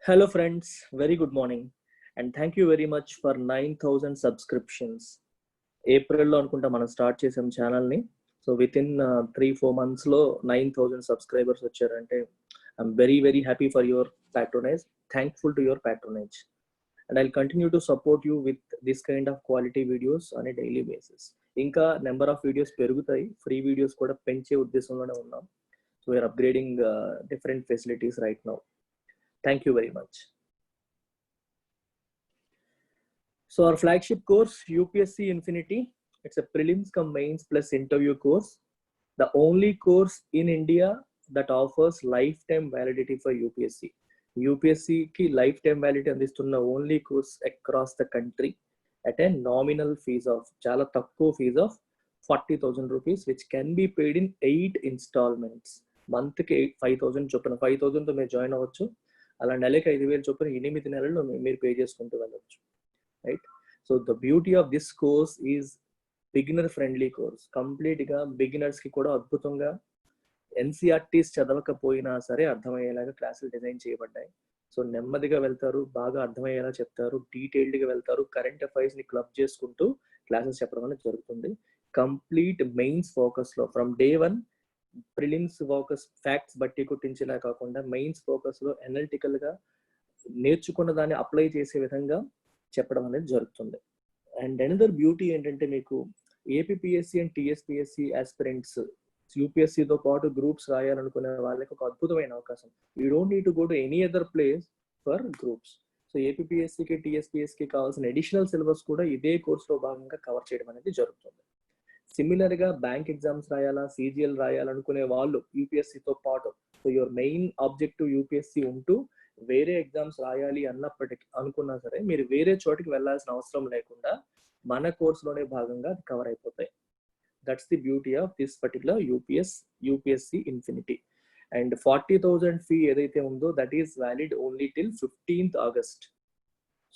Hello friends, very good morning and thank you very much for 9,000 subscriptions. April లో అనుకుంటా మనం start చేసాం channel ని. సో విత్ ఇన్ 3-4 months లో 9,000 subscribers వచ్చారంటే I'm very happy for your patronage, thankful to your patronage, and I'll continue to support you with this kind of quality videos on a daily basis. ఇంకా number of videos పెరుగుతాయి, free videos కూడా పెంచే ఉద్దేశంలోనే ఉన్నాం. So we're upgrading different facilities right now. Thank you very much. So our flagship course, UPSC Infinity, it's a prelims cum mains plus interview course. The only course in India that offers lifetime validity for UPSC. UPSC ki lifetime validity andistunna only course across the country at a nominal fees of chala takku fees of 40,000 rupees, which can be paid in 8 installments. Month ki 5,000 chopana 5,000 to me join avvachu. అలా నెలకి 5,000 చొప్పున 8 నెలల్లో మీరు pay చేసుకుంటూ వెళ్ళవచ్చు, right? So the beauty of this course is beginner friendly course. కంప్లీట్గా బిగినర్స్కి కూడా అద్భుతంగా ఎన్సీఆర్టీస్ చదవకపోయినా సరే అర్థమయ్యేలాగా క్లాసులు డిజైన్ చేయబడ్డాయి. సో నెమ్మదిగా వెళ్తారు, బాగా అర్థమయ్యేలా చెప్తారు, డీటెయిల్డ్గా వెళ్తారు, కరెంట్ అఫైర్స్ని క్లబ్ చేసుకుంటూ క్లాసెస్ చెప్పడం అనేది జరుగుతుంది. కంప్లీట్ మెయిన్స్ ఫోకస్లో from day 1 prelims focus facts బట్టి కొట్టించేలా కాకుండా మెయిన్స్ ఫోకస్ లో అనలిటికల్ గా నేర్చుకున్న దాన్ని అప్లై చేసే విధంగా చెప్పడం అనేది జరుగుతుంది. అండ్ అనదర్ బ్యూటీ ఏంటంటే మీకు ఏపీపీఎస్సీ అండ్ టీఎస్పీఎస్సీ ఆస్పిరెంట్స్ యూపీఎస్సీతో పాటు గ్రూప్స్ రాయాలనుకునే వాళ్ళకి ఒక అద్భుతమైన అవకాశం. You don't need to go to any other place for groups. So ఏపీపీఎస్సీకి టీఎస్పీఎస్సీకి కావాల్సిన అడిషనల్ సిలబస్ కూడా ఇదే కోర్సులో భాగంగా కవర్ చేయడం అనేది జరుగుతుంది. సిమిలర్ గా బ్యాంక్ ఎగ్జామ్స్ రాయాలా, సిజిఎల్ రాయాలనుకునే వాళ్ళు యూపీఎస్సీతో పాటు, so your main objective UPSC ఉంటూ వేరే ఎగ్జామ్స్ రాయాలి అన్నప్పటికీ అనుకున్నా సరే మీరు వేరే చోటికి వెళ్లాల్సిన అవసరం లేకుండా మన కోర్సులోనే భాగంగా కవర్ అయిపోతాయి. That's the beauty of this particular UPSC infinity. And 40,000 fee ఏదైతే ఉందో that is valid only till 15th August.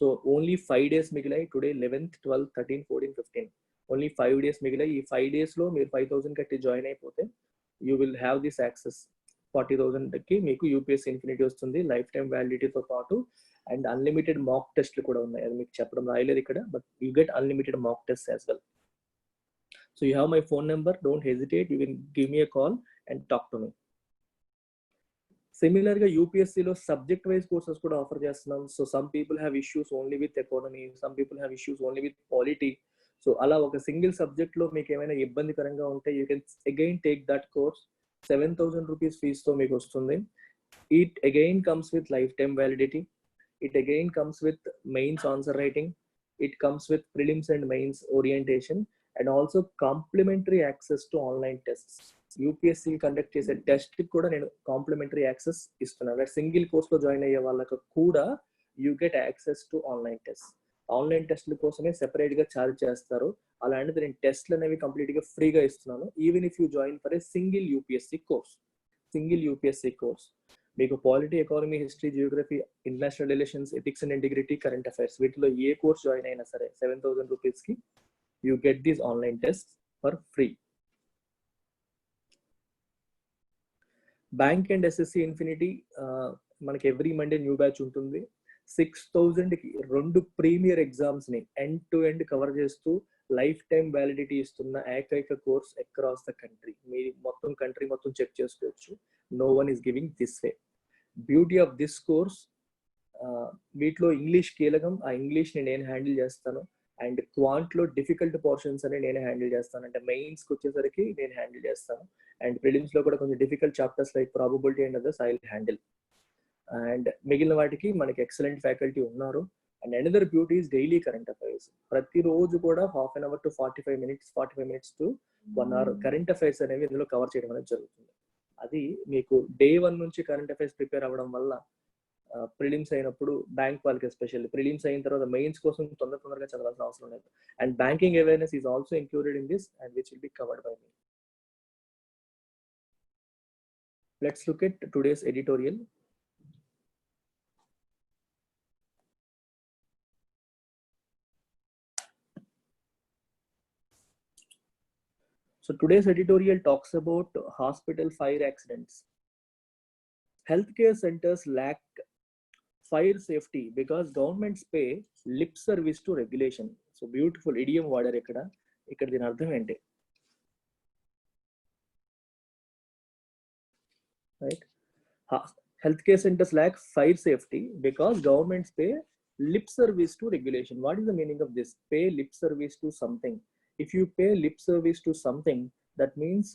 So only 5 days మిగిలాయి. Today 11th, 12th, 13th, 14th, 15th, only 5 days మిగిలాయి. ఈ 5 days లో మీరు 5,000 కట్టి జాయిన్ అయిపోతే you will have this access. 40,000 కి మీకు యూపీఎస్సీ ఇన్ఫినిటీ వస్తుంది లైఫ్ టైం వ్యాలిడిటీతో పాటు. అండ్ అన్లిమిటెడ్ మాక్ టెస్ట్లు కూడా ఉన్నాయి, అది మీకు చెప్పడం రాయలేదు ఇక్కడ, but you get unlimited mock test as well. So you have my phone number, don't hesitate, you can give me a call and talk to me. Similar గా యూపీఎస్సీలో సబ్జెక్ట్ వైజ్ కోర్సెస్ కూడా ఆఫర్ చేస్తున్నాం. So some people have issues only with economy, some people have issues only with polity. So అలా ఒక single subject లో మీకు ఏమైనా ఇబ్బందికరంగా ఉంటే you can again take that course. 7,000 rupees ఫీజుతో మీకు వస్తుంది. It again comes with life time validity, it again comes with mains answer writing, it comes with prelims and mains orientation, and also complimentary access to online test. UPSC conduct చేసే test కి కూడా నేను complimentary access ఇస్తున్నాను. Single course లో join అయ్యే వాళ్ళకు కూడా you get access to online test. Online టెస్ట్ల కోసమే సెపరేట్ గా ఛార్జ్ చేస్తారు. అలాంటిది నేను టెస్ట్లు అనేవి కంప్లీట్ గా ఫ్రీగా ఇస్తున్నాను. Even if you join for a single UPSC course. మీకు polity, economy, history, geography, international relations, ethics and integrity, current affairs, వీటిలో ఏ కోర్స్ జాయిన్ అయినా సరే 7,000 రూపీస్ కి you get these online test for free. Bank and SSC infinity మనకి every Monday new batch ఉంటుంది. 6,000 కి 2 premier exams ని end to end cover చేస్తూ లైఫ్ టైం వ్యాలిడిటీ ఇస్తున్న ఏకైక కోర్స్ అక్రాస్ ద కంట్రీ. మీరు కంట్రీ మొత్తం చెక్ చేసుకోవచ్చు. No one is giving this way. Beauty of this course, వీటిలో ఇంగ్లీష్ కీలకం, ఆ ఇంగ్లీష్ ని నేను హ్యాండిల్ చేస్తాను. అండ్ క్వాంట్లో డిఫికల్ట్ పోర్షన్స్ అని నేను హ్యాండిల్ చేస్తాను, అంటే మెయిన్స్కి వచ్చేసరికి నేను హ్యాండిల్ చేస్తాను. అండ్ ప్రిలిమ్స్ లో కూడా కొంచెం difficult chapters like probability and others I will handle. And మిగిలిన వాటికి మనకి ఎక్సలెంట్ ఫ్యాకల్టీ ఉన్నారు. And another beauty is daily current affairs. ప్రతిరోజు కూడా half an hour to 45 minutes to 1 hour current affairs అనేవి ఇందులో కవర్ చేయడం అనేది జరుగుతుంది. అది మీకు డే 1 నుంచి కరెంట్ అఫైర్స్ ప్రిపేర్ అవ్వడం వల్ల ప్రిలిమ్స్ అయినప్పుడు బ్యాంక్ వాళ్ళకి ఎస్పెషల్లీ, ప్రిలిమ్స్ అయిన తర్వాత మెయిన్స్ కోసం తొందరగా చదవాల్సిన అవసరం లేదు. And banking awareness is also included in this and which will be covered by me. Let's look at today's editorial. So today's editorial talks about hospital fire accidents. Healthcare centers lack fire safety because governments pay lip service to regulation. So beautiful idiom వాడారు ఇక్కడ దీని అర్థం ఏంటి, right? Healthcare centers lack fire safety because governments pay lip service to regulation. What is the meaning of this? Pay lip service to something. If you pay lip service to something, that means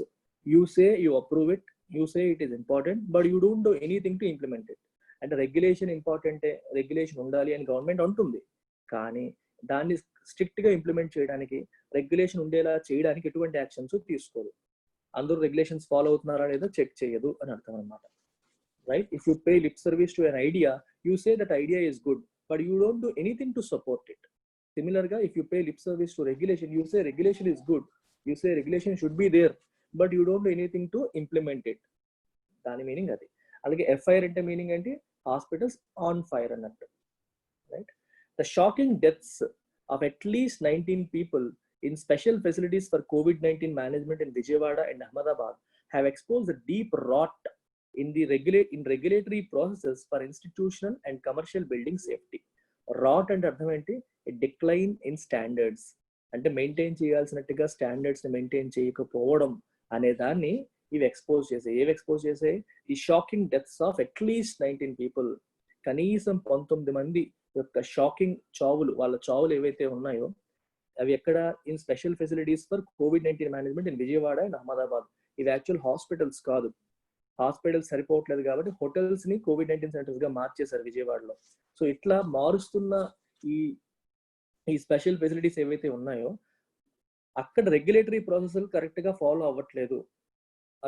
you say you approve it, you say it is important, but you don't do anything to implement it. And regulation important, regulation undali and government antundi, కానీ దాన్ని strict గా implement చేయడానికి, regulation ఉండేలా చేయడానికి ఎటువంటి actions తీసుకోరు. అందరూ regulations follow అవుతున్నారా లేదో చెక్ చేయదు అని అర్థం అన్నమాట, right? If you pay lip service to an idea, you say that idea is good, but you don't do anything to support it. Similarly, if you pay lip service to regulation, you say regulation is good, you say regulation should be there, but you don't do anything to implement it. దాని meaning అది. అలాగే FIR అంటే meaning ఏంటి? Hospitals on fire అన్నట్టు, right? The shocking deaths of at least 19 people in special facilities for COVID-19 management in Vijayawada and Ahmedabad have exposed a deep rot in the regulatory processes for institutional and commercial building safety. Rot and అర్థం ఏంటి? Decline in standards, అంటే maintain చేయాల్సినట్టుగా standards ని maintain చేయకపోవడం అనే దాన్ని ఇవి expose చేసాయి. ఏవి ఎక్స్పోజ్ చేసాయి? ఈ shocking deaths of at least 19 people, కనీసం 19 మంది యొక్క షాకింగ్ చావులు, వాళ్ళ చావులు ఏవైతే ఉన్నాయో అవి ఎక్కడ? In special facilities for COVID-19 management in Vijayawada and Ahmedabad. ఇవి యాక్చువల్ హాస్పిటల్స్ కాదు, హాస్పిటల్స్ సరిపోవట్లేదు కాబట్టి హోటల్స్ ని COVID-19 సెంటర్స్ గా మార్చేశారు విజయవాడలో. సో ఇట్లా మారుస్తున్న ఈ స్పెషల్ ఫెసిలిటీస్ ఏవైతే ఉన్నాయో అక్కడ రెగ్యులేటరీ ప్రాసెస్ కరెక్ట్ గా ఫాలో అవ్వట్లేదు.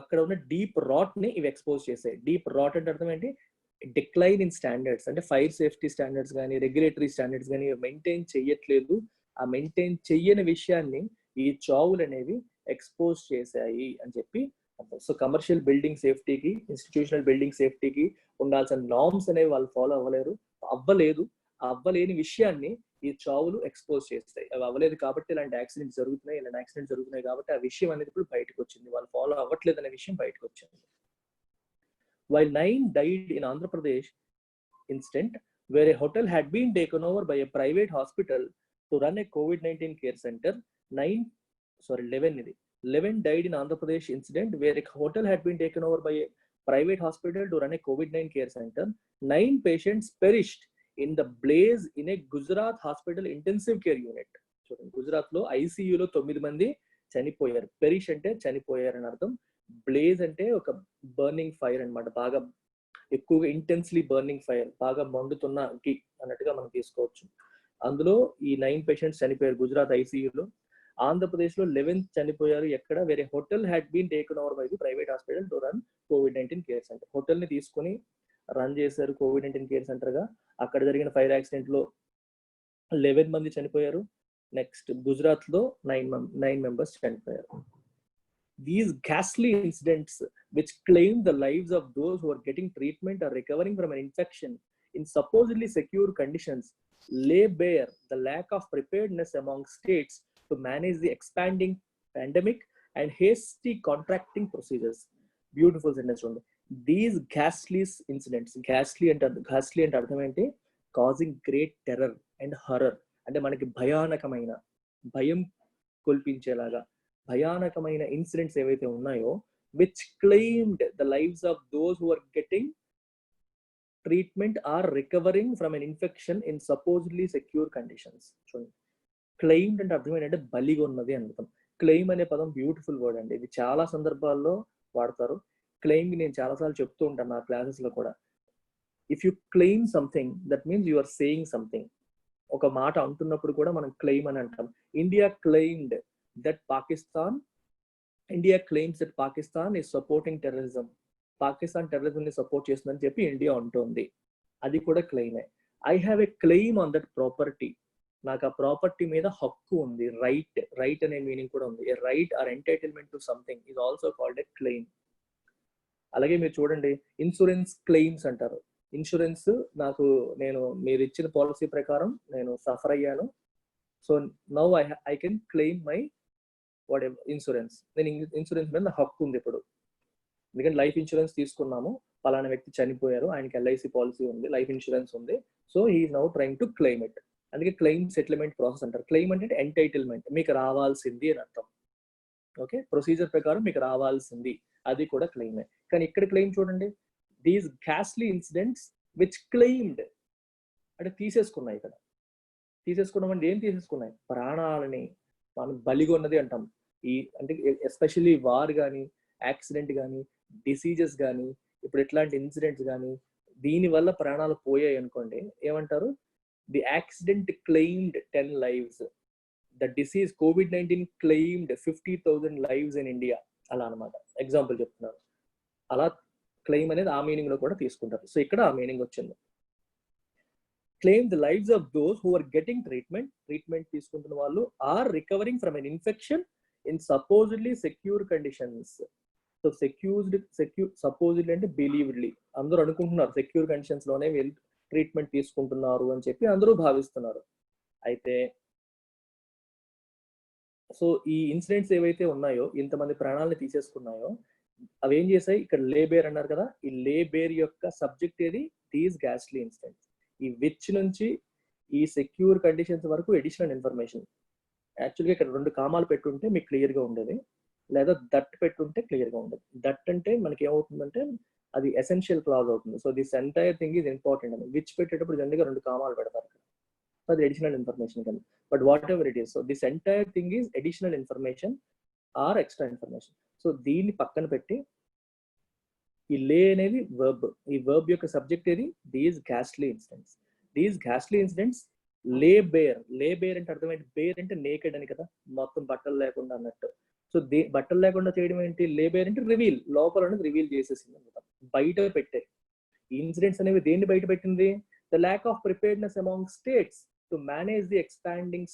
అక్కడ ఉన్న డీప్ రాట్ ని ఇవి ఎక్స్పోజ్ చేసాయి. డీప్ రాట్ అంటే అర్థం ఏంటి? డిక్లైన్ ఇన్ స్టాండర్డ్స్, అంటే ఫైర్ సేఫ్టీ స్టాండర్డ్స్ కానీ రెగ్యులేటరీ స్టాండర్డ్స్ కానీ మెయింటైన్ చెయ్యట్లేదు. ఆ మెయింటైన్ చెయ్యని విషయాన్ని ఈ చావులు అనేవి ఎక్స్పోజ్ చేశాయి అని చెప్పి. సో కమర్షియల్ బిల్డింగ్ సేఫ్టీకి, ఇన్స్టిట్యూషనల్ బిల్డింగ్ సేఫ్టీకి ఉండాల్సిన నార్మ్స్ అనేవి వాళ్ళు ఫాలో అవ్వలేని విషయాన్ని ఈ చావులు ఎక్స్పోజ్ చేస్తాయి. అవి అవ్వలేదు కాబట్టి ఇలాంటి యాక్సిడెంట్స్ జరుగుతున్నాయి కాబట్టి ఆ విషయం అనేది ఇప్పుడు బయటకు వచ్చింది. వాళ్ళు ఫాలో అవ్వట్లేదు అనే విషయం బయటకు వచ్చింది. While 9 died in Andhra Pradesh incident where a hotel had been taken over by a private hospital to run a COVID-19 care center, 11 died in Andhra Pradesh incident where a hotel had been taken over by a private hospital to run a COVID-19 care center. 9 patients perished in the blaze in a Gujarat hospital intensive care unit. చూడండి, గుజరాత్ లో ICU లో 9 మంది చనిపోయారు. Perish అంటే చనిపోయారు అని అర్థం. Blaze అంటే ఒక బర్నింగ్ ఫైర్ అన్నమాట, బాగా ఎక్కువగా ఇంటెన్స్లీ బర్నింగ్ ఫైర్, బాగా మండుతున్న కి అన్నట్టుగా మనం తీసుకోవచ్చు. అందులో ఈ 9 పేషెంట్స్ చనిపోయారు గుజరాత్ ICUలో. ఆంధ్రప్రదేశ్ లో 11 చనిపోయారు. ఎక్కడ? వేరే hotel had been taken over by the private hospital to run COVID-19 care center. Hotel ని తీసుకుని రన్ చేశారు COVID-19 కేర్ సెంటర్ గా. అక్కడ జరిగిన ఫైర్ యాక్సిడెంట్ లో 11 మంది చనిపోయారు. నెక్స్ట్ గుజరాత్ లో 9 మెంబర్స్ చనిపోయారు. These ghastly incidents, which claim the lives of those who are getting treatment or recovering from an infection in supposedly secure conditions, lay bare the lack of preparedness among states to manage the expanding pandemic and hasty contracting procedures. Beautiful sentence. These ghastly incidents, ghastly and అర్థం ఏంటి? causing great terror and horror, అంటే మనకి భయం కొల్పించేలాగా భయానకమైన incidents ఏవైతే ఉన్నాయో, which claimed the lives of those who are getting treatment or recovering from an infection in supposedly secure conditions. చూడండి, claimed అంటే అర్థం ఏంటంటే బలిగా ఉన్నది అని అర్థం. క్లెయిమ్ అనే పదం బ్యూటిఫుల్ వర్డ్ అండి, ఇది చాలా సందర్భాల్లో వాడతారు. క్లెయిమ్ నేను చాలాసార్లు చెప్తూ ఉంటాను నా క్లాసెస్ లో కూడా. If you claim something, that means you are saying something. ఒక మాట అంటున్నప్పుడు కూడా మనం క్లెయిమ్ అని అంటాం. India claims that Pakistan is supporting terrorism. Pakistan terrorism ని సపోర్ట్ చేస్తుందని చెప్పి ఇండియా అంటోంది. అది కూడా క్లెయిమే. I have a claim on that property. నాకు ఆ ప్రాపర్టీ మీద హక్కు ఉంది. రైట్ అనే మీనింగ్ కూడా ఉంది. A right or entitlement to something is also called a claim. అలాగే మీరు చూడండి, ఇన్సూరెన్స్ క్లెయిమ్స్ అంటారు. ఇన్సూరెన్స్ నేను మీరు ఇచ్చిన పాలసీ ప్రకారం నేను సఫర్ అయ్యాను, so now I can claim my what ever insurance. నేను ఇన్సూరెన్స్ మీద హక్కు ఉంది ఇప్పుడు, ఎందుకంటే లైఫ్ ఇన్సూరెన్స్ తీసుకున్నాము, పలానా వ్యక్తి చనిపోయారు, ఆయనకి ఎల్ఐసి పాలసీ ఉంది, లైఫ్ ఇన్సూరెన్స్ ఉంది, so he's now trying to claim it. అందుకే క్లెయిమ్ సెటిల్మెంట్ ప్రాసెస్ అంటారు. క్లెయిమ్ అంటే ఎంటైటిల్మెంట్, మీకు రావాల్సింది అని అర్థం. ఓకే, ప్రొసీజర్ ప్రకారం మీకు రావాల్సింది, అది కూడా క్లెయిమే. కానీ ఇక్కడ క్లెయిమ్ చూడండి, these ghastly incidents which claimed అంటే తీసేసుకున్నాయి. ఇక్కడ తీసేసుకున్నాం అంటే ఏం తీసేసుకున్నాయి? ప్రాణాలని మనం బలిగొన్నది అంటాం. ఈ అంటే ఎస్పెషల్లీ వార్ కానీ, యాక్సిడెంట్ కానీ, డిసీజెస్ కానీ, ఇప్పుడు ఇట్లాంటి ఇన్సిడెంట్స్ కానీ, దీని వల్ల ప్రాణాలు పోయాయి అనుకోండి, ఏమంటారు? The accident claimed 10 lives, the disease COVID-19 claimed 50,000 lives in India. అలా అనమాట, ఎగ్జాంపుల్ చెప్తున్నాను. అలా క్లెయిమ్ అనేది ఆ మీనింగ్ లో కూడా తీసుకుంటారు. సో ఇక్కడ ఆ మీనింగ్ వచ్చింది. Claim the lives of those who are getting treatment తీసుకుంటున్న వాళ్ళు are recovering from an infection in supposedly secure conditions. So supposedly అంటే బిలీవ్డ్లీ, అందరూ అనుకుంటున్నారు సెక్యూర్ కండిషన్స్ లోనే వీళ్ళు ట్రీట్మెంట్ తీసుకుంటున్నారు అని చెప్పి అందరూ భావిస్తున్నారు. అయితే సో ఈ ఇన్సిడెంట్స్ ఏవైతే ఉన్నాయో, ఇంతమంది ప్రాణాలను తీసేసుకున్నాయో, అవి ఏం చేశాయి? ఇక్కడ లేబేర్ అన్నారు కదా, ఈ లేబేర్ యొక్క సబ్జెక్ట్ ఏది? These ghastly incidents. ఈ విచ్ నుంచి ఈ సెక్యూర్ కండిషన్స్ వరకు ఎడిషనల్ ఇన్ఫర్మేషన్. యాక్చువల్గా ఇక్కడ 2 కామాలు పెట్టుంటే మీకు క్లియర్ గా ఉండేది, లేదా దట్ పెట్టుంటే క్లియర్ గా ఉండదు. దట్ అంటే మనకి ఏమవుతుందంటే అది ఎసెన్షియల్ క్లాజ్ అవుతుంది. So this entire thing is important అని. విచ్ పెట్టేటప్పుడు జనరల్గా 2 కామాలు పెడతారు, అది అడిషనల్ ఇన్ఫర్మేషన్ కానీ. But what ever it is, so this entire thing is additional information are extra information. So దీన్ని పక్కన పెట్టి ఈ లే అనేది వర్బ్, ఈ వర్బ్ యొక్క సబ్జెక్ట్ ఏది? These ghastly incidents. These ghastly incidents lay bare. Lay bare అంటే అర్థం ఏంటి? బేర్ అంటే నేకెడ్ అని కదా, మొత్తం బట్టలు లేకుండా అన్నట్టు. సో బట్టలు లేకుండా చేయడం ఏంటి? లే బేర్ అంటే రివీల్, లోపల అనేది రివీల్ చేసేసింది అనమాట, బయట పెట్టే. ఈ ఇన్సిడెంట్స్ అనేవి దేన్ని బయట పెట్టింది? The lack of preparedness among states to manage the expanding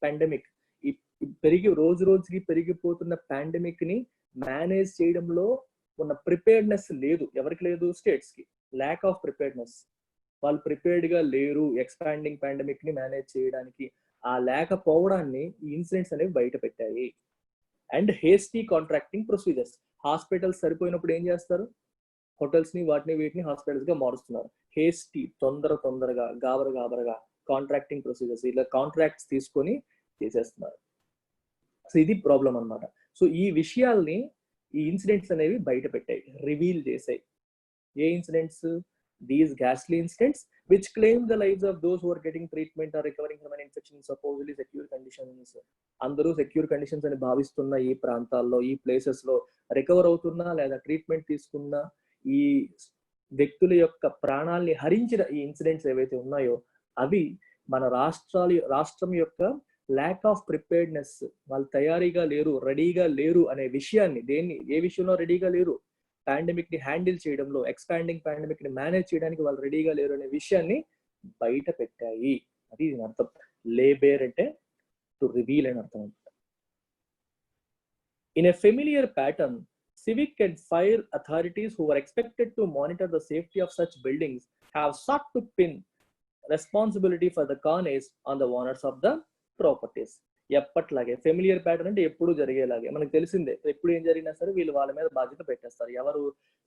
pandemic. ఈ రోజు రోజుకి పెరిగిపోతున్న పాండమిక్ ని మేనేజ్ చేయడంలో ఉన్న ప్రిపేర్డ్నెస్ లేదు. ఎవరికి లేదు? స్టేట్స్ కి. ల్యాక్ ఆఫ్ ప్రిపేర్డ్నెస్, వాళ్ళు ప్రిపేర్డ్ గా లేరు ఎక్స్పాండింగ్ పాండమిక్ ని మేనేజ్ చేయడానికి. ఆ లేకపోవడాన్ని ఈ ఇన్సిడెంట్స్ అనేవి బయట పెట్టాయి. And hasty contracting procedures. Hospitals సరిపోయినప్పుడు ఏం చేస్తారు? హోటల్స్ ని వీటిని హాస్పిటల్స్ గా మారుస్తున్నారు. హేస్టీ, తొందరగా, గాబరగా కాంట్రాక్టింగ్ ప్రొసీజర్స్, ఇలా కాంట్రాక్ట్స్ తీసుకొని చేసేస్తున్నారు. సో ఇది ప్రాబ్లం అనమాట. సో ఈ విషయాల్ని ఈ ఇన్సిడెంట్స్ అనేవి బయట పెట్టాయి, రివీల్ చేసాయి. ఏ incidents? These ghastly incidents which claim the lives of those who are getting treatment or recovering from an infection supposedly secure conditions. అందరూ సెక్యూర్ కండిషన్స్ అని భావిస్తున్న ఈ ప్రాంతాల్లో, ఈ ప్లేసెస్ లో రికవర్ అవుతున్నా లేదా ట్రీట్మెంట్ తీసుకున్న ఈ వ్యక్తుల యొక్క ప్రాణాల్ని హరించిన ఈ ఇన్సిడెంట్స్ ఏవైతే ఉన్నాయో, అవి మన రాష్ట్రం యొక్క ల్యాక్ ఆఫ్ ప్రిపేర్డ్నెస్, వాళ్ళు తయారీగా లేరు, రెడీగా లేరు అనే విషయాన్ని, ఏ విషయంలో రెడీగా లేరు? పాండమిక్ ని హ్యాండిల్ చేయడంలో, ఎక్స్పాండింగ్ పాండమిక్ ని మేనేజ్ చేయడానికి వాళ్ళు రెడీగా లేరు అనే విషయాన్ని బయట పెట్టాయి. అది దీని అర్థం. లేబేర్ అంటే టు రివీల్ అని అర్థం. In a familiar pattern, civic and fire authorities who were expected to monitor the safety of such buildings have sought to pin responsibility for the carnage on the owners of the properties. ఎప్పట్లాగే familiar pattern అంటే ఎప్పుడు జరిగేలాగే, మనకు తెలిసిందే. ఎప్పుడు ఏం జరిగినా సరే వీళ్ళు వాళ్ళ మీద బాధ్యత పెట్టేస్తారు. ఎవరు?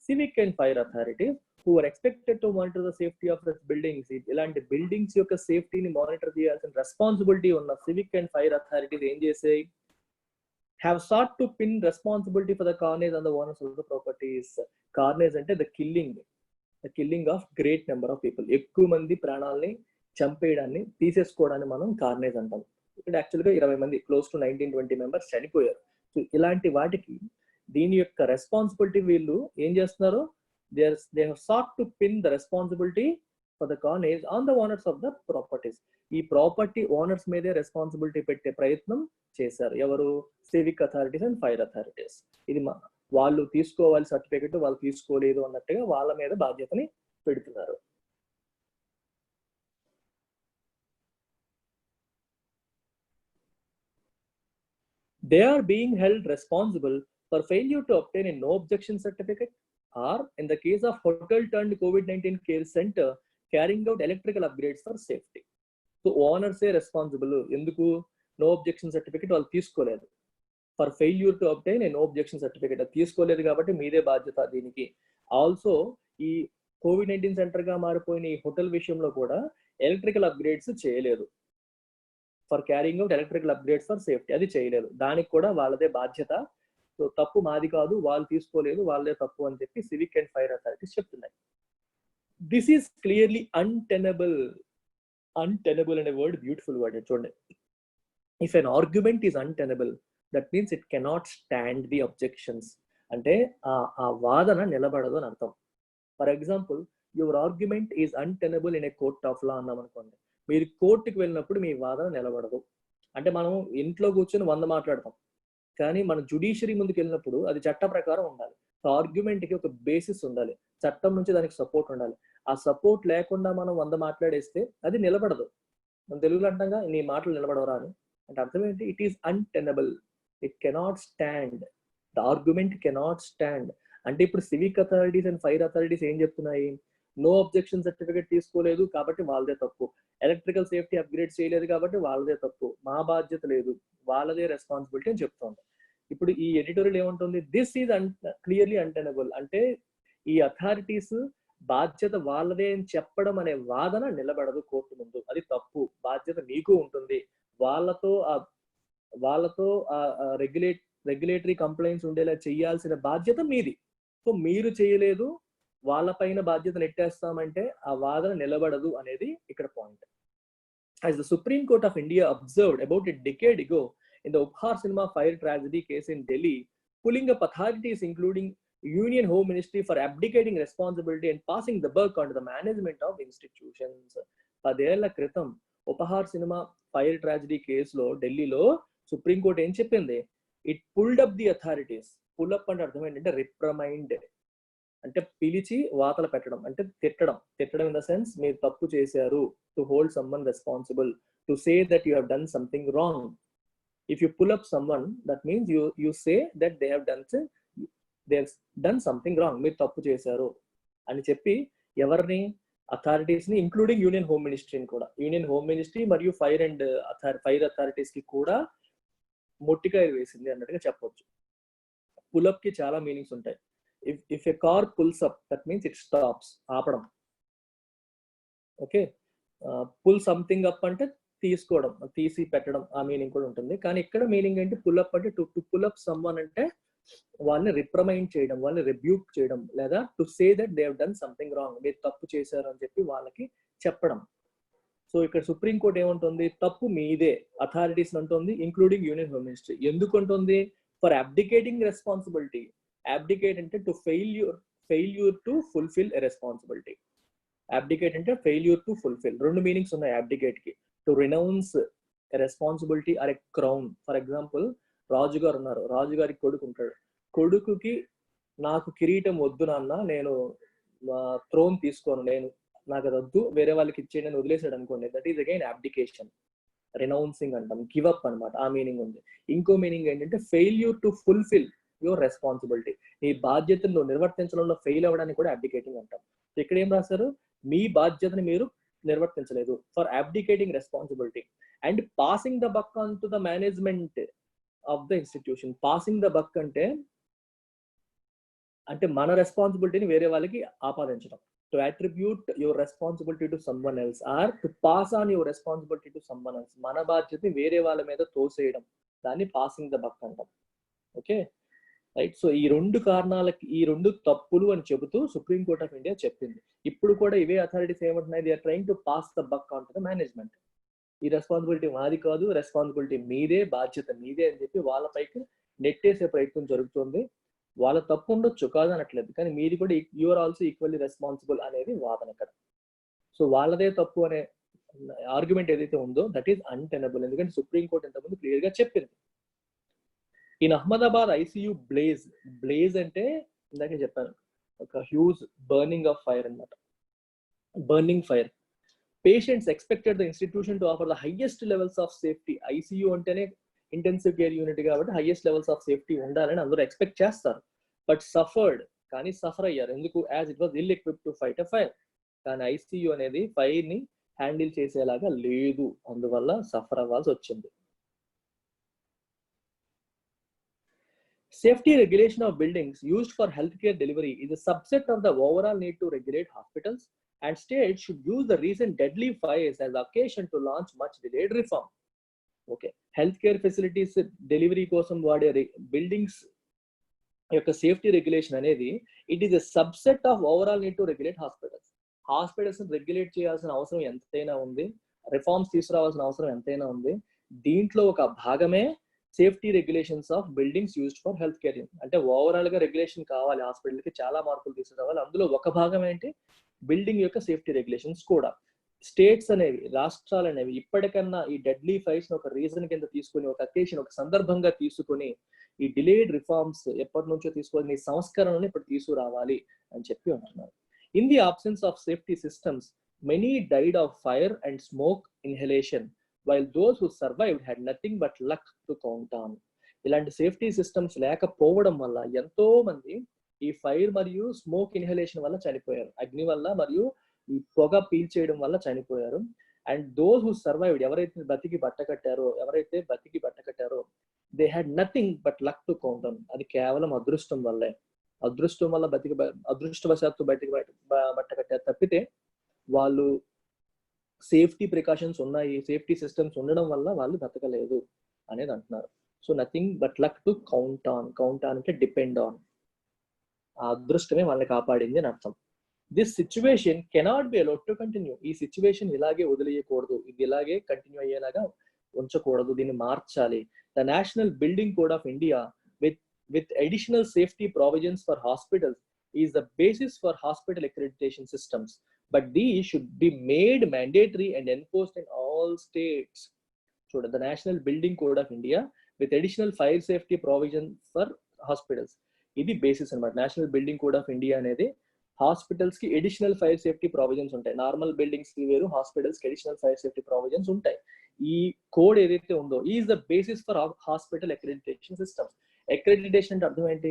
Civic and fire authorities who are expected to monitor the safety of that buildings. ఇలాంటి బిల్డింగ్స్ యొక్క సేఫ్టీని మానిటర్ చేయాల్సిన రెస్పాన్సిబిలిటీ ఉన్న సివిక్ అండ్ ఫైర్ అథారిటీస్ ఏం చేసాయి? have sought to pin responsibility for the carnage on the owners of the properties. Carnage అంటే the killing of great number of people. ఎక్కువ మంది ప్రాణాలని చంపేయడాన్ని, తీసేసుకోవడాన్ని మనం కార్నేజ్ అంటాం. ఇక్కడ యాక్చువల్గా 20 మంది, క్లోజ్ టు 19-20 మెంబర్స్ చనిపోయారు. సో ఇలాంటి వాటికి దీని యొక్క రెస్పాన్సిబిలిటీ వీళ్ళు ఏం చేస్తున్నారు? they have sought to pin the responsibility for the carnage on the owners of the properties. ఈ ప్రాపర్టీ ఓనర్స్ మీదే రెస్పాన్సిబిలిటీ పెట్టే ప్రయత్నం చేశారు. ఎవరు? Civic authorities and fire authorities. ఇది వాళ్ళు తీసుకోవాలి సర్టిఫికెట్, వాళ్ళు తీసుకోలేదు అన్నట్టుగా వాళ్ళ మీద బాధ్యతని పెడుతున్నారు. They are being held responsible for failure to obtain a no objection certificate, or in the case of hotel turned COVID-19 care center, carrying out electrical upgrades for safety. So owners are responsible. ఎందుకు? No objection certificate వాళ్ళు తీసుకోలేదు. For failure to obtain a no objection certificate, అది తీసుకోలేదు కాబట్టి మీదే బాధ్యత దీనికి. Also ఈ COVID-19 సెంటర్ గా మారిపోయిన ఈ హోటల్ విషయంలో కూడా ఎలక్ట్రికల్ అప్గ్రేడ్స్ చేయలేదు. For carrying out electrical upgrades for safety అది చేయలేదు. దానికి కూడా వాళ్ళదే బాధ్యత. సో తప్పు మాది కాదు, వాళ్ళు తీసుకోలేదు, వాళ్ళదే తప్పు అని చెప్పి సివిక్ అండ్ ఫైర్ అథారిటీస్ చెప్తున్నాయి. This is clearly untenable. Untenable అనే వర్డ్ బ్యూటిఫుల్ వర్డ్ చూడండి. If N argument is untenable that means it cannot stand the objections. అంటే ఆ వాదన నిలబడదు అని అర్థం. For example, your argument is untenable in a court of law అన్నాం అనుకోండి. మీరు కోర్టుకి వెళ్ళినప్పుడు మీ వాదన నిలబడదు. అంటే మనం ఇంట్లో కూర్చొని 100 మాట్లాడతాం, కానీ మన జ్యుడిషియరీ ముందుకు వెళ్ళినప్పుడు అది చట్ట ప్రకారం ఉండాలి. ఆర్గ్యుమెంట్కి ఒక బేసిస్ ఉండాలి, చట్టం నుంచి దానికి సపోర్ట్ ఉండాలి. ఆ సపోర్ట్ లేకుండా మనం 100 మాట్లాడేస్తే అది నిలబడదు. మనం తెలుగులో అంటాంగా, నీ మాటలు నిలబడవరా అని. అంటే అర్థం ఏంటి? It is untenable, it cannot stand, the argument cannot stand. అంటే ఇప్పుడు civic authorities and fire authorities ఏం చెప్తున్నాయి? నో అబ్జెక్షన్ సర్టిఫికేట్ తీసుకోలేదు కాబట్టి వాళ్ళదే తప్పు, ఎలక్ట్రికల్ సేఫ్టీ అప్గ్రేడ్ చేయలేదు కాబట్టి వాళ్ళదే తప్పు, మా బాధ్యత లేదు, వాళ్ళదే రెస్పాన్సిబిలిటీ అని చెప్తోంది. ఇప్పుడు ఈ ఎడిటోరియల్ ఏముంటుంది? This is clearly untenable. అంటే ఈ అథారిటీస్ బాధ్యత వాళ్ళదే అని చెప్పడం అనే వాదన నిలబడదు కోర్టు ముందు. అది తప్పు, బాధ్యత మీకు ఉంటుంది. వాళ్ళతో రెగ్యులేటరీ కంప్లైంట్స్ ఉండేలా చేయాల్సిన బాధ్యత మీది. సో మీరు చేయలేదు, వాళ్ళపైన బాధ్యత నెట్టేస్తామంటే ఆ వాదన నిలబడదు అనేది ఇక్కడ point. As the Supreme Court of India observed about a decade ago in the Uphaar Cinema fire tragedy case in Delhi, pulling up authorities including Union Home Ministry for abdicating responsibility and passing the buck onto the management of institutions. 10 ఏళ్ల క్రితం Uphaar cinema fire tragedy కేసులో ఢిల్లీలో supreme court ఏం చెప్పింది? It pulled up the authorities. Pull up అంటే అర్థం ఏంటంటే రిప్రమైండ్, అంటే పిలిచి వాతలు పెట్టడం, అంటే తిట్టడం ఇన్ ద సెన్స్ మీరు తప్పు చేశారు, to hold someone responsible, to say that you have done something wrong. If you pull up someone that means you say that they have done something wrong, మీరు తప్పు చేశారు అని చెప్పి ఎవరిని? అథారిటీస్ ని, ఇంక్లూడింగ్ యూనియన్ హోమ్ మినిస్ట్రీని కూడా. Union home ministry మరియు fire authorities కి కూడా మొట్టికాయ వేసింది అన్నట్టుగా చెప్పొచ్చు. పుల్అప్ కి చాలా మీనింగ్స్ ఉంటాయి. If a car pulls up that means it stops, ఆపడం. ఓకే, పుల్ సంథింగ్ అప్ అంటే తీసుకోవడం, తీసి పెట్టడం, ఆ మీనింగ్ కూడా ఉంటుంది. కానీ ఇక్కడ మీనింగ్ ఏంటి? పుల్అప్ అంటే టు పుల్అప్ సమ్వన్ అంటే వాళ్ళని రిప్రమైండ్ చేయడం, వాళ్ళని రిబ్యూక్ చేయడం, లేదా to say that they have done something wrong, మీరు తప్పు చేశారు అని చెప్పి వాళ్ళకి చెప్పడం. సో ఇక్కడ సుప్రీం కోర్ట్ ఏమంటుంది? తప్పు మీదే, అథారిటీస్ అంటుంది, ఇంక్లూడింగ్ యూనియన్ హోమ్ మినిస్ట్రీ. ఎందుకు అంటుంది? For abdicating responsibility. అబ్డికేట్ అంటే to failure to fulfil a responsibility. Abdicate అంటే ఫెయిల్యూర్ టు ఫుల్ఫిల్. 2 మీనింగ్స్ ఉన్నాయి అబ్డికేట్ కి. To renounce a responsibility or a crown. For example, రాజుగారు ఉన్నారు, రాజుగారికి కొడుకు ఉంటాడు. కొడుకుకి నాకు కిరీటం వద్దు నాన్న, నేను థ్రోన్ తీసుకోను, నాకు అది వద్దు, వేరే వాళ్ళకి ఇచ్చేయండి అని వదిలేసాడు అనుకోండి, దట్ ఈస్ అగైన్ అబ్డికేషన్. రినౌన్సింగ్ అంటాం, గివ్ అప్ అనమాట, ఆ మీనింగ్ ఉంది. ఇంకో మీనింగ్ ఏంటంటే failure to fulfil your responsibility. నీ బాధ్యతను నిర్వర్తించడంలో ఫెయిల్ అవ్వడానికి కూడా అబ్డికేటింగ్ అంటాం. ఇక్కడ ఏం రాశారు? మీ బాధ్యతని మీరు నిర్వర్తించలేదు, for abdicating responsibility and passing the buck on to the management of the institution. Passing the buck అంటే మన రెస్పాన్సిబిలిటీని వేరే వాళ్ళకి ఆపాదించడం. To attribute your responsibility to someone else or to pass on your responsibility to someone else. మన బాధ్యతని వేరే వాళ్ళ మీద తోసేయడం, దాన్ని పాసింగ్ ద బక్ అంటాం. Okay right. సో ఈ 2 కారణాలకి, ఈ 2 తప్పులు అని చెబుతూ సుప్రీం కోర్ట్ ఆఫ్ ఇండియా చెప్పింది. ఇప్పుడు కూడా ఇవే అథారిటీస్ ఏమంటున్నాయి? They are trying to pass the buck on to the management. ఈ రెస్పాన్సిబిలిటీ మాది కాదు, రెస్పాన్సిబిలిటీ మీదే, బాధ్యత మీదే అని చెప్పి వాళ్ళపైకి నెట్టేసే ప్రయత్నం జరుగుతుంది. వాళ్ళ తప్పు ఉండొచ్చు, కాదనట్లేదు, కానీ మీది కూడా you are also equally responsible అనేది వాదన ఇక్కడ. సో వాళ్ళదే తప్పు అనే ఆర్గ్యుమెంట్ ఏదైతే ఉందో దట్ ఈస్ అన్టెనబుల్. ఎందుకంటే సుప్రీం కోర్ట్ ఇంతకుముందు క్లియర్ గా చెప్పింది. ఇన్ అహ్మదాబాద్ ఐసీయూ బ్లేజ్ అంటే ఇందాకే చెప్పాను, ఒక హ్యూజ్ బర్నింగ్ ఆఫ్ ఫైర్ అన్నమాట, burning fire. Patients expected the institution to offer the highest levels of safety. ICU అంటేనే ఇంటెన్సివ్ కేర్ యూనిట్ కాబట్టి హైయెస్ట్ లెవెల్స్ ఆఫ్ సేఫ్టీ ఉండాలని అందరూ ఎక్స్పెక్ట్ చేస్తారు. బట్ సఫర్డ్, కానీ సఫర్ అయ్యారు. ఎందుకు? As it was ill equipped to fight a fire. కానీ ICU అనేది ఫైర్ ని హ్యాండిల్ చేసేలాగా లేదు, అందువల్ల సఫర్ అవ్వాల్సి వచ్చింది. Safety regulation of buildings used for healthcare delivery is a subset of the overall need to regulate hospitals, and states should use the recent deadly fires as occasion to launch much delayed reform. Okay, healthcare facilities delivery కోసం వాడే buildings యొక్క safety regulation అనేది it is a subset of overall need to regulate hospitals regulate చేయాల్సిన అవసరం ఎంతైనా ఉంది, reforms తీసుకురావాల్సిన అవసరం ఎంతైనా ఉంది. దీంట్లో ఒక భాగమే safety regulations of buildings used for health care. అంటే ఓవరాల్ గా రెగ్యులేషన్ కావాలి, హాస్పిటల్కి చాలా మార్పులు తీసుకురావాలి. అందులో ఒక భాగం ఏంటి, బిల్డింగ్ యొక్క సేఫ్టీ రెగ్యులేషన్స్ కూడా. స్టేట్స్ అనేవి, రాష్ట్రాలు అనేవి ఇప్పటికన్నా ఈ డెడ్లీ ఫైర్స్ ఒక రీజన్ కింద తీసుకుని, ఒక అకేషన్, ఒక సందర్భంగా తీసుకుని ఈ డిలేడ్ రిఫార్మ్స్ ఎప్పటి నుంచో తీసుకొని సంస్కరణను ఇప్పుడు తీసుకురావాలి అని చెప్పి అంటున్నారు. In the absence of safety systems many died of fire and smoke inhalation while those who survived had nothing but luck to count on. ఇలాంటి సేఫ్టీ సిస్టమ్స్ లేకపోవడం వల్ల ఎంతో మంది ఈ ఫైర్ మరియు స్మోక్ ఇన్హలేషన్ వల్ల చనిపోయారు, అగ్ని వల్ల మరియు ఈ పొగ పీల్చేయడం వల్ల చనిపోయారు. అండ్ దోస్ హూ సర్వైవ్డ్, ఎవరైతే బతికి బట్టకట్టారో they had nothing but luck to count on. అది కేవలం అదృష్టం వల్లే, అదృష్టం వల్ల అదృష్టవశాత్తు బయటికి బట్టకట్టారు తప్పితే వాళ్ళు సేఫ్టీ ప్రికాషన్స్ ఉన్నాయి, సేఫ్టీ సిస్టమ్స్ ఉండడం వల్ల వాళ్ళు బతకలేదు అనేది అంటున్నారు. So nothing but luck to count on అంటే డిపెండ్ ఆన్, ఆ అదృష్టమే వాళ్ళని కాపాడింది అని అర్థం. This situation cannot be allowed to continue. ఈ సిచ్యువేషన్ ఇలాగే వదిలేయకూడదు, ఇది ఇలాగే కంటిన్యూ అయ్యేలాగా ఉంచకూడదు, దీన్ని మార్చాలి. The national building code of India with additional safety provisions for hospitals is the basis for hospital accreditation systems, but these should be made mandatory and enforced in all states. So the National Building Code of India with additional fire safety provision for hospitals, ఇది basis అన్నమాట. National building code of India అనేది hospitals కి additional fire safety provisions ఉంటాయి. Normal buildings కి వేరు, hospitals కి additional fire safety provisions ఉంటాయి. ఈ కోడ్ ఏదైతే ఉందో is the basis for hospital accreditation systems. Accreditation అంటే అర్థం ఏంటి,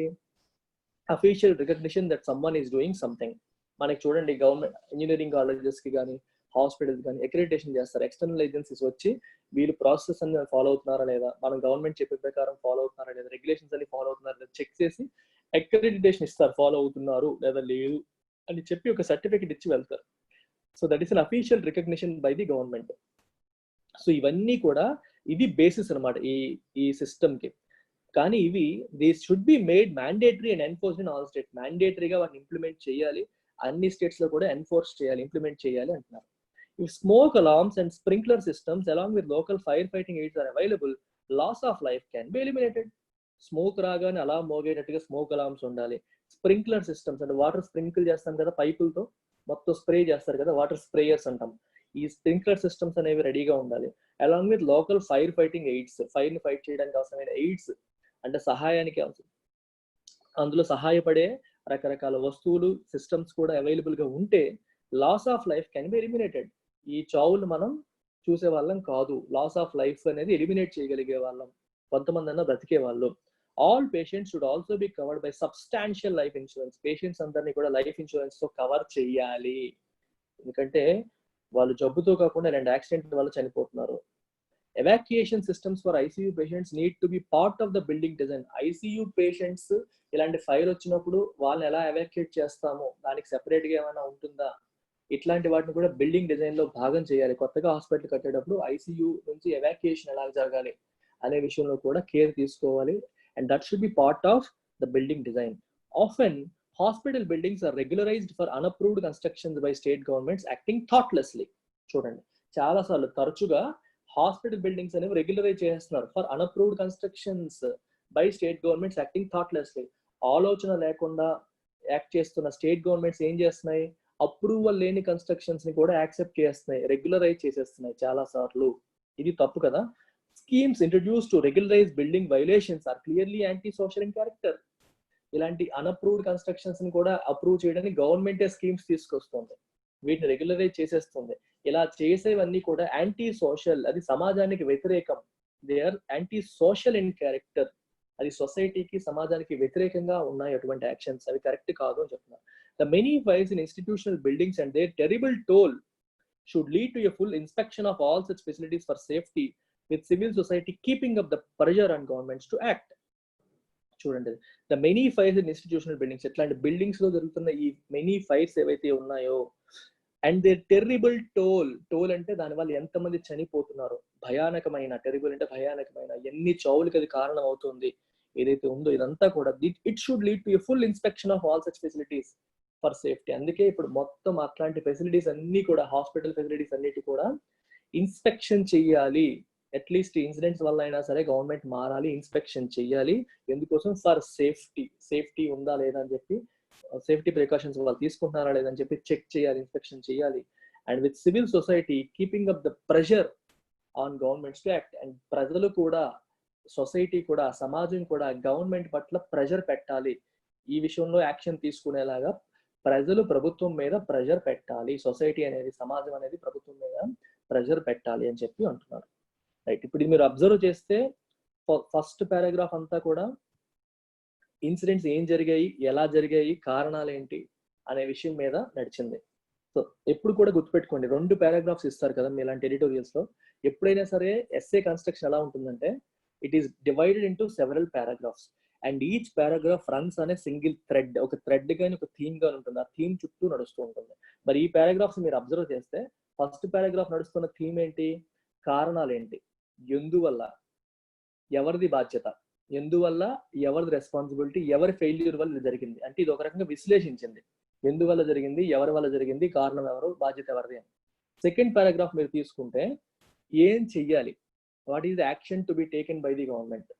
official recognition that someone is doing something. మనకి చూడండి, గవర్నమెంట్ ఇంజనీరింగ్ కాలేజెస్ కి కానీ హాస్పిటల్స్ కానీ అక్రెడిటేషన్ చేస్తారు. ఎక్స్టర్నల్ ఏజెన్సీస్ వచ్చి వీళ్ళు ప్రాసెస్ అన్ని ఫాలో అవుతున్నారా లేదా, మనం గవర్నమెంట్ చెప్పే ప్రకారం ఫాలో అవుతున్నారా లేదా, రెగ్యులేషన్స్ అన్ని ఫాలో అవుతున్నారా లేదా చెక్ చేసి అక్రెడిటేషన్ ఇస్తారు, ఫాలో అవుతున్నారు లేదా లేదు అని చెప్పి ఒక సర్టిఫికేట్ ఇచ్చి వెళ్తారు. So that is an official recognition by the government. So ఇవన్నీ కూడా ఇది బేసిస్ అనమాట ఈ సిస్టమ్ కి. కానీ ఇవి these should be made mandatory and enforced in all states. మ్యాండేటరీగా వాటిని ఇంప్లిమెంట్ చేయాలి, అన్ని స్టేట్స్ లో కూడా ఎన్ఫోర్స్ చేయాలి, ఇంప్లిమెంట్ చేయాలి అంటున్నారు. If smoke alarms and sprinkler systems along with local fire fighting aids are available, loss of life can be eliminated. Smoke రాగానే అలా మోగేటట్టుగా స్మోక్ అలార్మ్స్ ఉండాలి. స్ప్రింక్లర్ సిస్టమ్స్ అంటే వాటర్ స్ప్రింకిల్ చేస్తాం కదా, పైపులతో మొత్తం స్ప్రే చేస్తారు కదా, వాటర్ స్ప్రేయర్స్ అంటాం. ఈ స్ప్రింక్లర్ సిస్టమ్స్ అనేవి రెడీగా ఉండాలి. Along with local fire fighting AIDS, fire ని ఫైట్ చేయడానికి అవసరమైన ఎయిడ్స్ అంటే సహాయానికి అందులో సహాయపడే రకరకాల వస్తువులు, సిస్టమ్స్ కూడా అవైలబుల్ గా ఉంటే loss of life can be eliminated. ఈ చావులు మనం చూసే వాళ్ళం కాదు, లాస్ ఆఫ్ లైఫ్ అనేది ఎలిమినేట్ చేయగలిగే వాళ్ళం, కొంతమంది అన్న బ్రతికే వాళ్ళు. All patients should also be covered by substantial life insurance. Patients అందరినీ కూడా లైఫ్ ఇన్సూరెన్స్ తో కవర్ చేయాలి, ఎందుకంటే వాళ్ళు జబ్బుతో కాకుండా రెండు యాక్సిడెంట్ వల్ల చనిపోతున్నారు. Evacuation systems for ICU patients need to be part of the building design. ICU patients ఇలాంటి ఫైర్ వచ్చినప్పుడు వాళ్ళని ఎలా ఎవాక్యుయేట్ చేస్తామో దానికి సెపరేట్ గా ఏమైనా ఉంటుందా, ఇట్లాంటి వాటిని కూడా బిల్డింగ్ డిజైన్ లో భాగం చేయాలి. కొత్తగా హాస్పిటల్ కట్టేటప్పుడు ఐసీయూ నుంచి ఎవాక్యుయేషన్ ఎలా జరగాలి అనే విషయంలో కూడా కేర్ తీసుకోవాలి. And that should be part of the building design. Often hospital buildings are regularised for unapproved constructions by state governments acting thoughtlessly. చూడండి, చాలా సార్లు తరచుగా హాస్పిటల్ బిల్డింగ్స్ అనేవి రెగ్యులరైజ్ చేస్తున్నారు for unapproved constructions by state governments acting thoughtlessly. ఆలోచన లేకుండా act చేస్తున్న state governments ఏం చేస్తున్నాయి, అప్రూవల్ లేని కన్స్ట్రక్షన్స్ ని కూడా యాక్సెప్ట్ చేస్తున్నాయి, రెగ్యులరైజ్ చేసేస్తున్నాయి చాలా సార్లు. ఇది తప్పు కదా. Schemes introduce to regularize building violations are clearly anti social in character. ఇలాంటి అన్అప్రూవ్డ్ కన్స్ట్రక్షన్స్ ని కూడా అప్రూవ్ చేయడానికి గవర్నమెంటే స్కీమ్స్ తీసుకొస్తుంది, వీటిని రెగ్యులరైజ్ చేసేస్తుంది. ఇలా చేసేవన్నీ కూడా యాంటీ సోషల్, అది సమాజానికి వ్యతిరేకం. They are anti social in character, అది సొసైటీకి సమాజానికి వ్యతిరేకంగా ఉన్నాయి అటువంటి యాక్షన్స్, అవి కరెక్ట్ కాదు అని చెప్తున్నారు. The many fires in institutional buildings and their terrible toll should lead to a full inspection of all such facilities for safety with civil society keeping up the pressure on governments to act. చూడండి, the many fires in institutional buildings, ఇట్లాంటి buildings లో జరుగుతున్న ఈ many fires ఏవైతే ఉన్నాయో, and they terrible toll అంటే దాని వల్ల ఎంతమంది చనిపోతున్నారు, భయానకమైన, టెర్రిబుల్ అంటే భయానకమైన, ఎన్ని చావులకి అది కారణం అవుతుంది ఏదైతే ఉందో, ఇదంతా కూడా it should lead to a full inspection of all such facilities for safety. అందుకే ఇప్పుడు మొత్తం అట్లాంటి ఫెసిలిటీస్ అన్ని కూడా, హాస్పిటల్ ఫెసిలిటీస్ అన్నిటి కూడా ఇన్స్పెక్షన్ చెయ్యాలి. అట్లీస్ట్ ఇన్సిడెంట్స్ వల్ల అయినా సరే గవర్నమెంట్ మారాలి, ఇన్స్పెక్షన్ చెయ్యాలి. ఎందుకోసం? ఫర్ సేఫ్టీ ఉందా లేదా అని చెప్పి, సేఫ్టీ ప్రికాషన్స్ వాళ్ళు తీసుకుంటున్నారా లేదని చెప్పి చెక్ చేయాలి, ఇన్స్పెక్షన్ చేయాలి. And with civil society keeping up the pressure on governments to act. And ప్రజలు కూడా, సొసైటీ కూడా, సమాజం కూడా గవర్నమెంట్ పట్ల ప్రెషర్ పెట్టాలి, ఈ విషయంలో యాక్షన్ తీసుకునేలాగా ప్రజలు ప్రభుత్వం మీద ప్రెషర్ పెట్టాలి, సొసైటీ అనేది, సమాజం అనేది ప్రభుత్వం మీద ప్రెషర్ పెట్టాలి అని చెప్పి అంటున్నారు. రైట్, ఇప్పుడు మీరు అబ్జర్వ్ చేస్తే ఫస్ట్ పారాగ్రాఫ్ అంతా కూడా ఇన్సిడెంట్స్ ఏం జరిగాయి, ఎలా జరిగాయి, కారణాలు ఏంటి అనే విషయం మీద నడిచింది. సో ఎప్పుడు కూడా గుర్తుపెట్టుకోండి, 2 పారాగ్రాఫ్స్ ఇస్తారు కదా ఇలాంటి ఎడిటోరియల్స్ లో, ఎప్పుడైనా సరే ఎస్ఏ కన్స్ట్రక్షన్ ఎలా ఉంటుందంటే, it is divided into several paragraphs and each paragraph runs అనే సింగిల్ థ్రెడ్, ఒక థ్రెడ్ గాని ఒక థీమ్ గాని ఉంటుంది, ఆ థీమ్ చుట్టూ నడుస్తూ ఉంటుంది. మరి ఈ పారాగ్రాఫ్స్ మీరు అబ్జర్వ్ చేస్తే, ఫస్ట్ పారాగ్రాఫ్ నడుస్తున్న థీమ్ ఏంటి, కారణాలు ఏంటి, ఎందువల్ల, ఎవరిది బాధ్యత, ఎందువల్ల, ఎవరిది రెస్పాన్సిబిలిటీ, ఎవరి ఫెయిల్యూర్ వల్ల ఇది జరిగింది అంటే, ఇది ఒక రకంగా విశ్లేషించింది, ఎందువల్ల జరిగింది, ఎవరి వల్ల జరిగింది, కారణం ఎవరు, బాధ్యత ఎవరిది అని. సెకండ్ పారాగ్రాఫ్ మీరు తీసుకుంటే, ఏం చెయ్యాలి, what is the action to be taken by the government.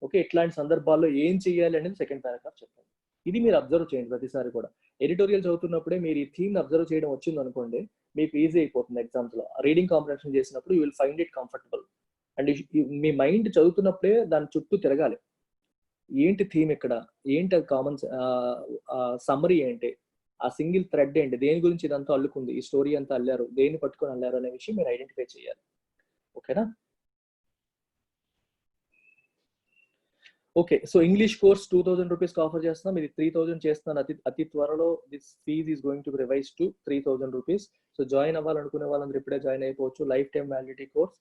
Okay, ఇట్లాంటి సందర్భాల్లో ఏం చెయ్యాలి అనేది సెకండ్ పారాగ్రాఫ్ చెప్తాను. ఇది మీరు అబ్జర్వ్ చేయండి ప్రతిసారి కూడా. ఎడిటోరియల్ చదువుతున్నప్పుడే మీరు ఈ థీమ్ అబ్జర్వ్ చేయడం వచ్చింది అనుకోండి, మీకు ఈజీ అయిపోతుంది ఎగ్జామ్స్ లో. రీడింగ్ కాంప్రహెన్షన్ చేసినప్పుడు you will find it comfortable. And మీ మైండ్ చదువుతున్నప్పుడే దాని చుట్టూ తిరగాలి, ఏంటి థీమ్ ఇక్కడ, ఏంటి కామన్ సమ్మరీ ఏంటి, ఆ సింగిల్ థ్రెడ్ ఏంటి, దేని గురించి ఇదంతా అల్లుకుంది, ఈ స్టోరీ అంతా అల్లారు, దేన్ని పట్టుకొని అల్లారు అనే విషయం మీరు ఐడెంటిఫై చేయాలి. ఓకేనా? Okay, so English course 2000 rupees offer చేస్తున్నాం, ఇది 3000 చేస్తున్నాను అతి త్వరలో. This fees is going to revise to 3000 rupees. So join అవ్వాలనుకునే వాళ్ళందరూ ఇప్పుడే జాయిన్ అయిపోవచ్చు. Life time validity course.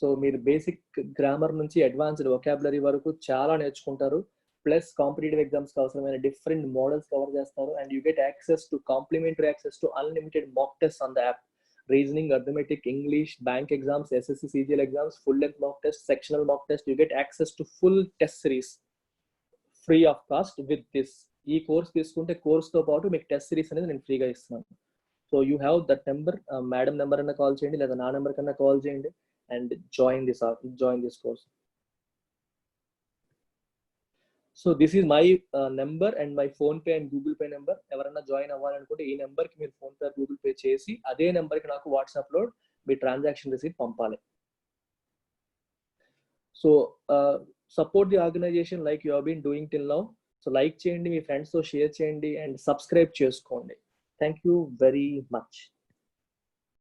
So మీరు బేసిక్ గ్రామర్ నుంచి అడ్వాన్స్డ్ వొకాబులరీ వరకు చాలా నేర్చుకుంటారు. ప్లస్ కాంపిటేటివ్ ఎగ్జామ్స్ కి అవసరమైన డిఫరెంట్ మోడల్స్ కవర్ చేస్తారు. And you get access to complimentary access to unlimited mock test on the app. Reasoning, arithmetic, English, bank exams, SSC, CGL exams, full length mock test, sectional mock test. You get access to full test series free of cost with this. ఈ course తీసుకుంటే course తో పాటు మీకు test series అనేది నేను ఫ్రీగా ఇస్తున్నాను. So you have that number, madam number అన్న కాల్ చేయండి, లేదా నా నెంబర్ కన్నా కాల్ చేయండి and join this course. So this is my number and my phone pay and Google pay number. ఎవరైనా జాయిన్ అవ్వాలనుకుంటే ఈ నెంబర్ కి మీరు ఫోన్ పే గూగుల్ పే చేసి అదే నెంబర్ కి నాకు వాట్సాప్ లో మీ ట్రాన్సాక్షన్ రిసీట్ పంపాలి. So support the organization like you have been doing till now. So like చేయండి, మీ ఫ్రెండ్స్ తో షేర్ చేయండి అండ్ సబ్స్క్రైబ్ చేసుకోండి. Thank you very much.